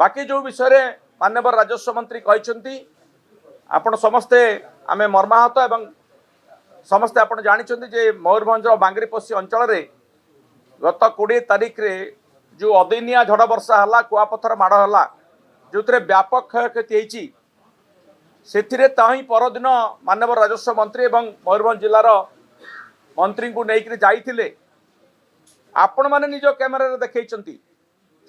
बाकी जो विषय माननीय राजस्व मंत्री कहते आपण समस्ते आम मर्माहत एवं समस्ते आपण जानते मयूरभंज बांगरीपोषी अंचल गत 20 तारीख रे जो अदिनिया झड़ वर्षा है कुआपथर माड़ है जो व्यापक क्षयक्षति होती परदिन माननीय राजस्व मंत्री एवं मयूरभंज जिलार मंत्री को लेकर जाइए आपण मैंने निज कैमेरा देखते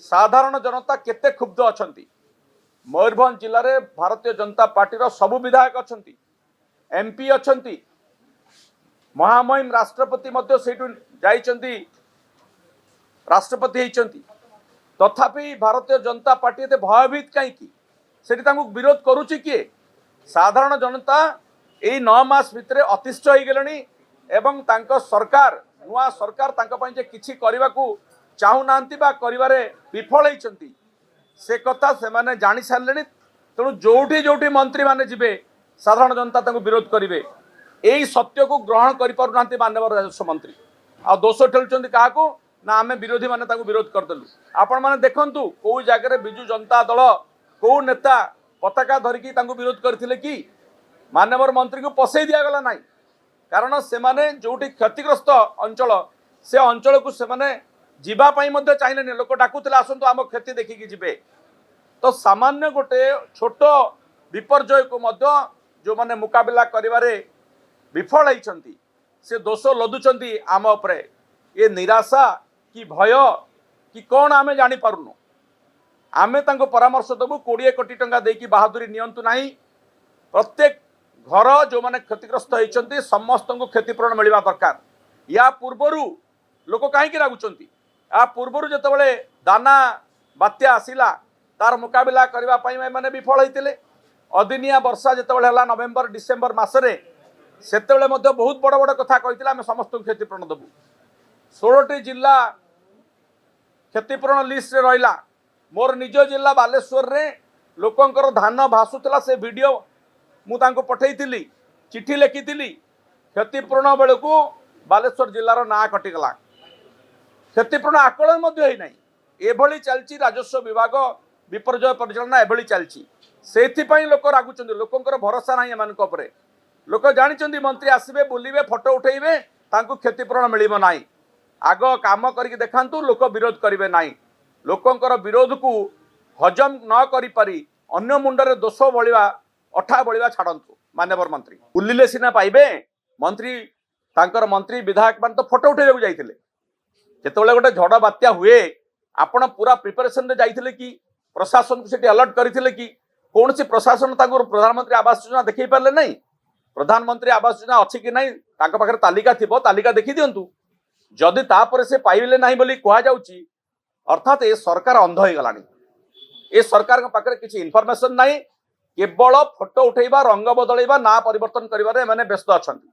साधारण जनता केते क्षुब्ध अच्छा मयूरभंज जिले में भारतीय जनता पार्टी सबु विधायक अच्छा एमपी अच्छा महामहिम राष्ट्रपति जाइछंती राष्ट्रपति होती तथापि भारतीय जनता पार्टी एते भयभीत कहीं विरोध करुच्ची किए साधारण जनता यही 9 मास भितर अतिष्ठ हो गले एवं तांको सरकार नुआ सरकार तांको किछि करने को चाहूना करिवारे विफल होती से कथा से माने जानी सारे तेणु जोठी जोठी मंत्री माने जिबे साधारण जनता तांको विरोध करेंगे यही सत्य को ग्रहण करें माननीय राजस्व मंत्री आ दोष ठेलुंट क्या ना आम विरोधी मैंने विरोध करदेलु आपण मैंने देखु कौ जगह विजु जनता दल कौ नेता पताका धरिकी विरोध करते कि माननीय मंत्री को पसई दिगला ना कारण से माने जोटी क्षतिग्रस्त अंचल से अंचल को से माने जीवाई चाहिए लोक डाकुले आसतु आम क्षति देखिकी जीवे तो सामान्य गोटे छोट विपर्यय को जो मैंने मुकाबला करिवारे विफल होती से दोष लदुचंती आम उपरे ये निराशा कि भय कि कौन आमे जानी पारुनु आमे तांको परामर्श देबु 20 कोटी टंका देकी बहादुरी नियंतु नाही प्रत्येक घर जो माने क्षतिग्रस्त होती समस्त को क्षतिपूरण मिलवा दरकार या पूर्वरु लोक कहीं रागुचंती या पूर्वरु जतबेले दाना बात्या आसिला तार मुकाबला करने माने विफल होते अदिनिया वर्षा जितेबाला नवेम्बर डिसेम्बर मसरे से बहुत बड़ बड़ कथा कही आम समस्त क्षतिपूरण देवु 16टी जिला क्षतिपूरण लिस्ट रे रहिला मोर निज जिला बालेश्वर रे लोकंकर धान भासुला से वीडियो मुझे पठेली चिठी लिखी क्षतिपूरण बेलू बालेश्वर जिलार ना कटिगला क्षतिपूरण आकलन होना एभली चलती राजस्व विभाग विपर्यय परिचालना एभली चलती से लोक रागुंट लोकंर भरोसा ना एम लोक जानी मंत्री आसबे बुलवे फटो उठेबे क्षतिपूरण मिल ना आग काम करके देखातु लोक विरोध करेंगे ना लोकंर विरोध को हजम न करी अन्य मुंडरे दोष बलिया अठा बलिया छाड़ू माननीय मंत्री बुलिले सीना पाइबे मंत्री तांकर मंत्री विधायक मान तो फटो उठे जाते जिते गोटे झड़ बात्या हुए आपण पूरा प्रिपेरेसन जाइए कि प्रशासन को अलर्ट करते कि कौन सी प्रशासन प्रधानमंत्री आवास योजना देखी पारे नहीं प्रधानमंत्री आवास योजना अच्छी कि नहीं पाखे तालिका थी तालिका देखी दिंतु जदि तापर से पाइले ना बोली कहुच्छी अर्थात ये सरकार अंध हो गलानी ये सरकार पाखे किसी इनफर्मेशन ना केवल फोटो उठेबा रंग बदलैबा ना परिवर्तन करिबारे माने व्यस्त अछंती।